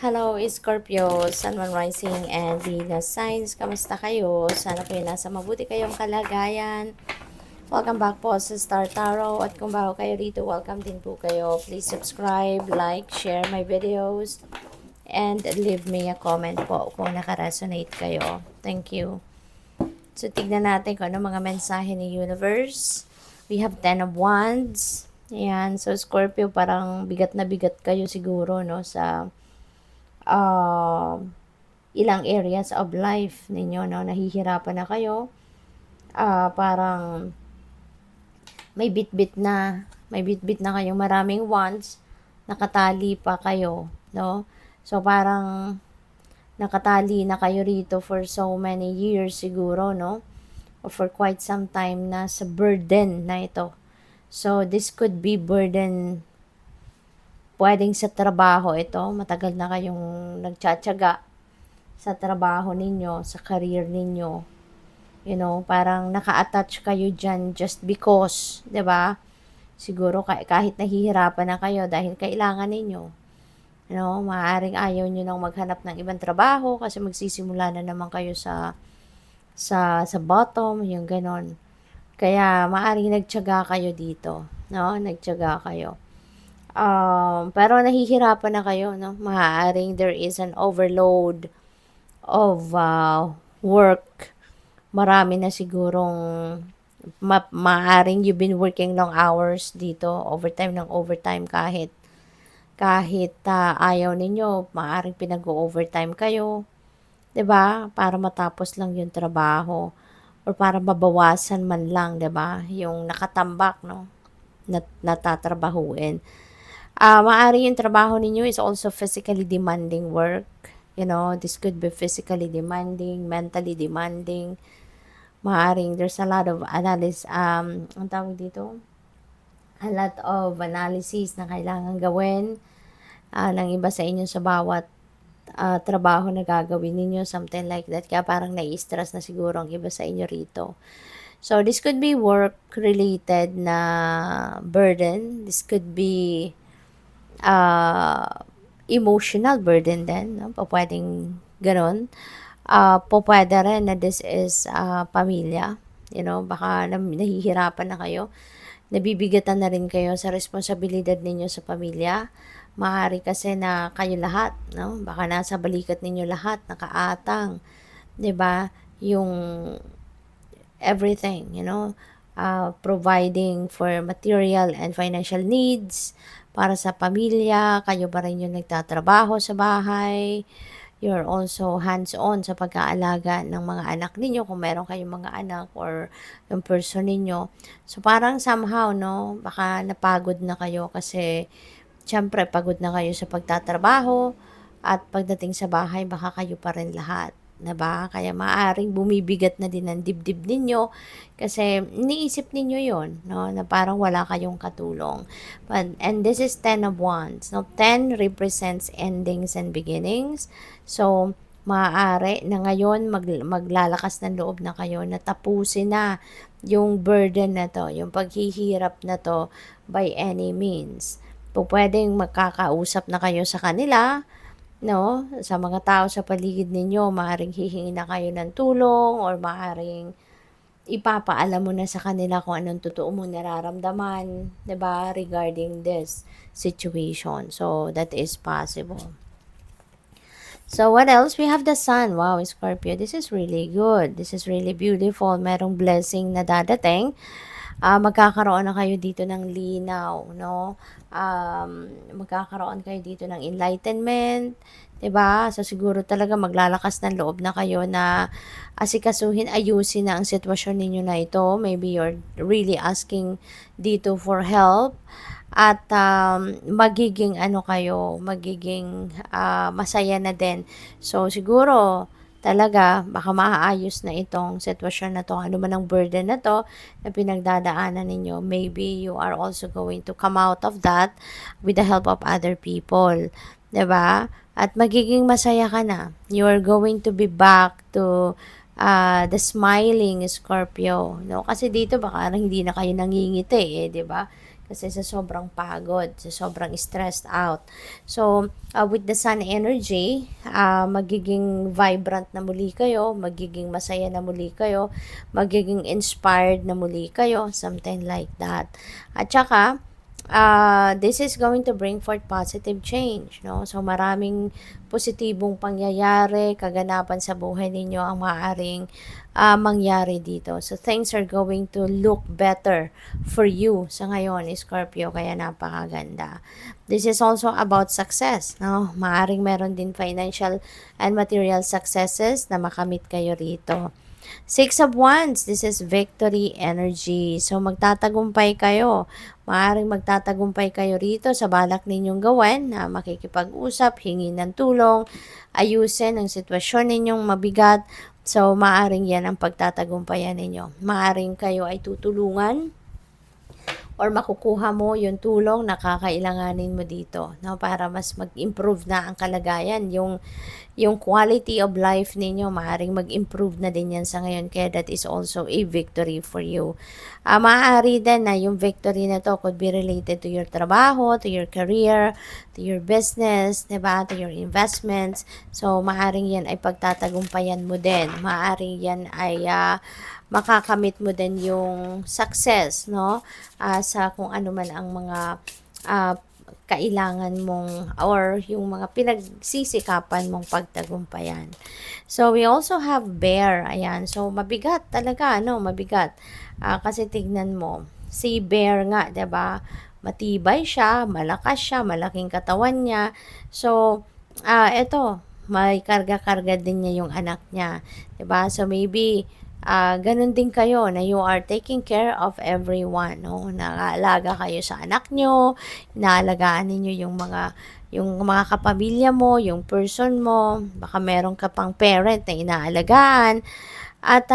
Hello, Scorpio, Sun, Moon, Rising, and Venus signs. Kamusta kayo? Sana po nasa mabuti kayong kalagayan. Welcome back po sa Star Tarot. At kung bago kayo rito, welcome din po kayo. Please subscribe, like, share my videos, and leave me a comment po kung nakaresonate kayo. Thank you. So, tignan natin kung ano mga mensahe ni Universe. We have 10 of Wands. Ayan. So, Scorpio, parang bigat na bigat kayo siguro, no, sa uh, ilang areas of life ninyo, no? Nahihirapan na kayo. Parang may bit-bit na. May bit-bit na kayong maraming wants. Nakatali pa kayo, no? So, parang nakatali na kayo rito for so many years siguro, no? Or for quite some time na sa burden na ito. So, this could be burden pwedeng sa trabaho ito. Matagal na kayong nagtsatsaga sa trabaho ninyo, sa career ninyo. You know, parang naka-attach kayo dyan just because, 'di ba? Siguro kahit nahihirapan na kayo dahil kailangan ninyo. You know, maaaring ayaw nyo nang maghanap ng ibang trabaho kasi magsisimula na naman kayo sa bottom, yung ganon. Kaya maaaring nagtiyaga kayo dito, no? Nagtiyaga kayo. Pero nahihirapan na kayo, no? Maaaring there is an overload of work. Marami na sigurong maaaring you've been working long hours dito, overtime ng overtime kahit ayaw ninyo, maaaring pinag-overtime kayo, 'di ba? Para matapos lang yung trabaho or para mabawasan man lang, 'di ba? Yung nakatambak, no? Natatrabahuin. Maaari yung trabaho ninyo is also physically demanding work. You know, this could be physically demanding, mentally demanding. Maaring there's a lot of analysis, ang tawag dito? A lot of analysis na kailangan gawin ng iba sa inyo sa bawat trabaho na gagawin ninyo, something like that. Kaya parang nai-stress na siguro ang iba sa inyo rito. So, this could be work-related na burden. This could be emotional burden din, no? Pwedeng ganun. Pwede rin na this is pamilya. You know, baka nahihirapan na kayo. Nabibigatan na rin kayo sa responsibilidad ninyo sa pamilya. Maaari kasi na kayo lahat, no? Baka nasa balikat ninyo lahat, nakaatang, 'di ba? Yung everything, you know, providing for material and financial needs para sa pamilya, kayo ba rin yung nagtatrabaho sa bahay, you're also hands-on sa pag-aalaga ng mga anak ninyo kung meron kayong mga anak or yung person ninyo. So parang somehow, no, baka napagod na kayo kasi syempre pagod na kayo sa pagtatrabaho at pagdating sa bahay baka kayo pa rin lahat. 'Di ba? Kaya maaaring bumibigat na din ang dibdib ninyo kasi iniisip ninyo 'yon, no, na parang wala kayong katulong. And this is 10 of Wands. No, 10 represents endings and beginnings. So, maaari na ngayon maglalakas ng loob na kayo na tapusin na yung burden na to, yung paghihirap na to by any means. Pwedeng magkakausap na kayo sa kanila, no, sa mga tao sa paligid ninyo, maaaring hihingi na kayo ng tulong or maaaring ipapaalam mo na sa kanila kung anong totoo mong nararamdaman, 'di ba, regarding this situation. So, that is possible. So, what else? We have the sun. Wow, Scorpio, this is really good. This is really beautiful. Merong blessing na dadating. Magkakaroon na kayo dito ng linaw, no? Magkakaroon kayo dito ng enlightenment, 'di ba? So siguro talaga maglalakas ng loob na kayo na asikasuhin, ayusin na ang sitwasyon ninyo na ito. Maybe you're really asking dito for help at magiging magiging masaya na din. So siguro talaga baka maaayos na itong sitwasyon na to, ano man ang burden na to na pinagdadaanan ninyo. Maybe you are also going to come out of that with the help of other people, 'di ba? At magiging masaya ka na. You are going to be back to the smiling Scorpio, no? Kasi dito baka hindi na kayo nangingiti, 'di ba? kasi sa sobrang pagod, sa sobrang stressed out. So, with the sun energy, magiging vibrant na muli kayo, magiging masaya na muli kayo, magiging inspired na muli kayo, something like that. At saka, this is going to bring forth positive change, no? So, maraming positibong pangyayari, kaganapan sa buhay ninyo ang maaaring mangyari dito. So, things are going to look better for you sa ngayon, Scorpio, kaya napakaganda. This is also about success, no? Maaaring meron din financial and material successes na makamit kayo rito. Six of Wands, this is victory energy. So, magtatagumpay kayo. Maaaring magtatagumpay kayo rito sa balak ninyong gawin na makikipag-usap, hingi ng tulong, ayusin ang sitwasyon ninyong mabigat. So, maaaring yan ang pagtatagumpayan ninyo. Maaaring kayo ay tutulungan or makukuha mo yung tulong na kakailanganin mo dito, no, para mas mag-improve na ang kalagayan, yung quality of life ninyo, maaaring mag-improve na din yan sa ngayon, kaya that is also a victory for you. Maaari din na yung victory na to could be related to your trabaho, to your career, to your business, diba, to your investments. So, maaaring yan ay pagtatagumpayan mo din. Maaaring yan ay makakamit mo din yung success, no? Sa kung ano man ang mga kailangan mong or yung mga pinagsisikapan mong pagtagumpayan. So, we also have bear. Ayan. So, mabigat talaga, no? Mabigat. Kasi tignan mo, si bear nga, 'di ba? Matibay siya, malakas siya, malaking katawan niya. So, eto, may karga-karga din niya yung anak niya, 'di ba? So, maybe ganun din kayo na you are taking care of everyone, no? Naaalaga kayo sa anak nyo, inaalagaan ninyo yung mga kapamilya mo, yung person mo, baka meron ka pang parent na inaalagaan, at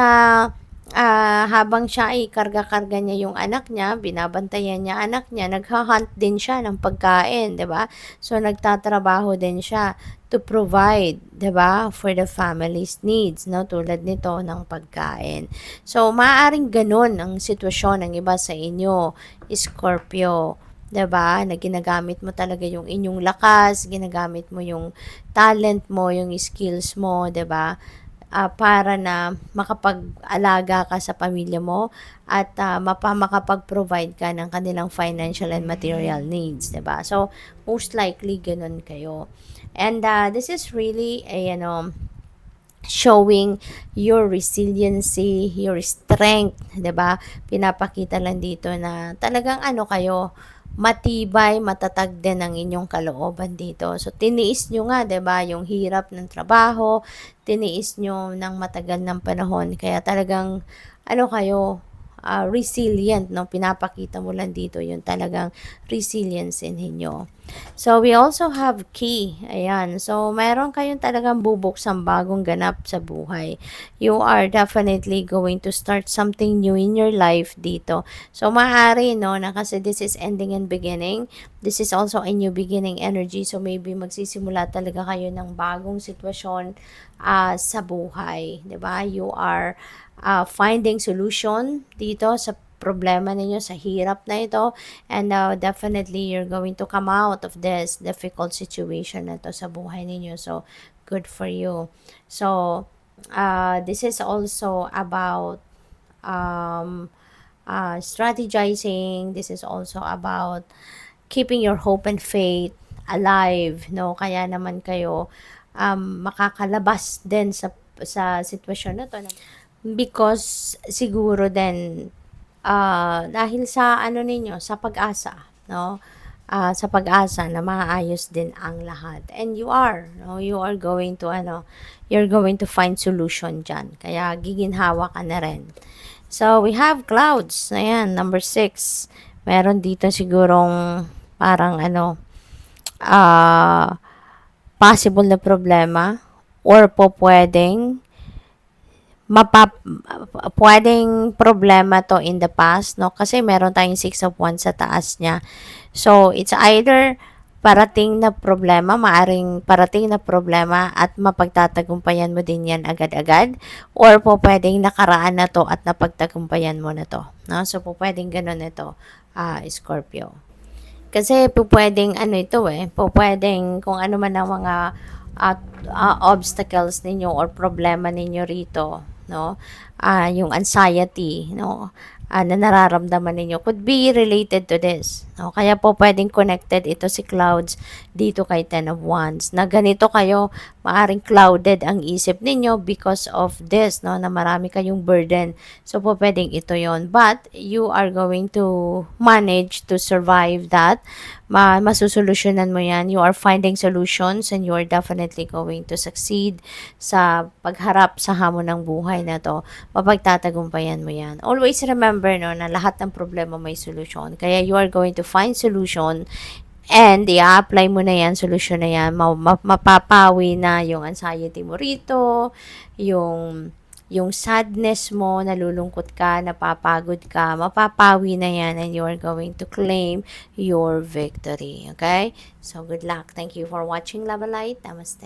habang siya ay karga-karga niya yung anak niya, binabantayan niya anak niya, nagha-hunt din siya ng pagkain, 'di ba? So nagtatrabaho din siya to provide, 'di ba, for the family's needs, no, tulad nito ng pagkain. So maaaring ganun ang sitwasyon ng iba sa inyo, Scorpio. 'Di ba? Na ginagamit mo talaga yung inyong lakas, ginagamit mo yung talent mo, yung skills mo, 'di ba? Para na makapag-alaga ka sa pamilya mo at makapag-provide ka ng kanilang financial and material needs, 'di ba? So, most likely ganun kayo. And this is really a showing your resiliency, your strength, 'di ba? Pinapakita lang dito na talagang kayo, matibay, matatag din ang inyong kalooban dito. So, tiniis nyo nga, 'di ba, yung hirap ng trabaho, tiniis nyo ng matagal ng panahon, kaya talagang, kayo, resilient, no? Pinapakita mo lang dito yung talagang resilience ninyo. So, we also have key. Ayan. So, meron kayong talagang bubuksang bagong ganap sa buhay. You are definitely going to start something new in your life dito. So, maaari, no, na kasi this is ending and beginning. This is also a new beginning energy. So, maybe magsisimula talaga kayo ng bagong sitwasyon sa buhay. 'Di ba? You are finding solution dito sa problema ninyo, sa hirap na ito, and definitely you're going to come out of this difficult situation na ito sa buhay ninyo. So, good for you. So, this is also about strategizing. This is also about keeping your hope and faith alive, no? Kaya naman kayo makakalabas din sa sitwasyon na to, because siguro din dahil sa ninyo, sa pag-asa, no? Sa pag-asa na maayos din ang lahat. And you are, no? You are going to you're going to find solution diyan. Kaya giginhawa ka na rin. So, we have clouds. Ayan, number 6. Meron dito sigurong parang possible na problema or pwedeng pwedeng problema to in the past, no? Kasi meron tayong 6 of Wands sa taas niya. So, it's either parating na problema, maaring parating na problema at mapagtatagumpayan mo din yan agad-agad, or pwedeng nakaraan na to at napagtagumpayan mo na to, no? So, pwedeng ganun ito. Scorpio. Kasi pwedeng ano ito pwedeng kung ano man ang mga obstacles ninyo or problema ninyo rito, no? Yung anxiety, no? Na nararamdaman ninyo could be related to this. No? Kaya po pwedeng connected ito si clouds dito kay Ten of Wands. Na ganito kayo, maaring clouded ang isip ninyo because of this, no? Na marami kayong burden. So po pwedeng ito yon. But you are going to manage to survive that. Masusolusyonan mo yan. You are finding solutions and you are definitely going to succeed sa pagharap sa hamon ng buhay na to. Mapagtatagumpayan mo yan. Always remember, no, na lahat ng problema may solusyon. Kaya you are going to find solution and i-apply mo na yan, solusyon na yan, mapapawi na yung anxiety mo rito, yung sadness mo, nalulungkot ka, napapagod ka, mapapawi na yan and you are going to claim your victory. Okay? So, good luck. Thank you for watching Love and Light. Namaste.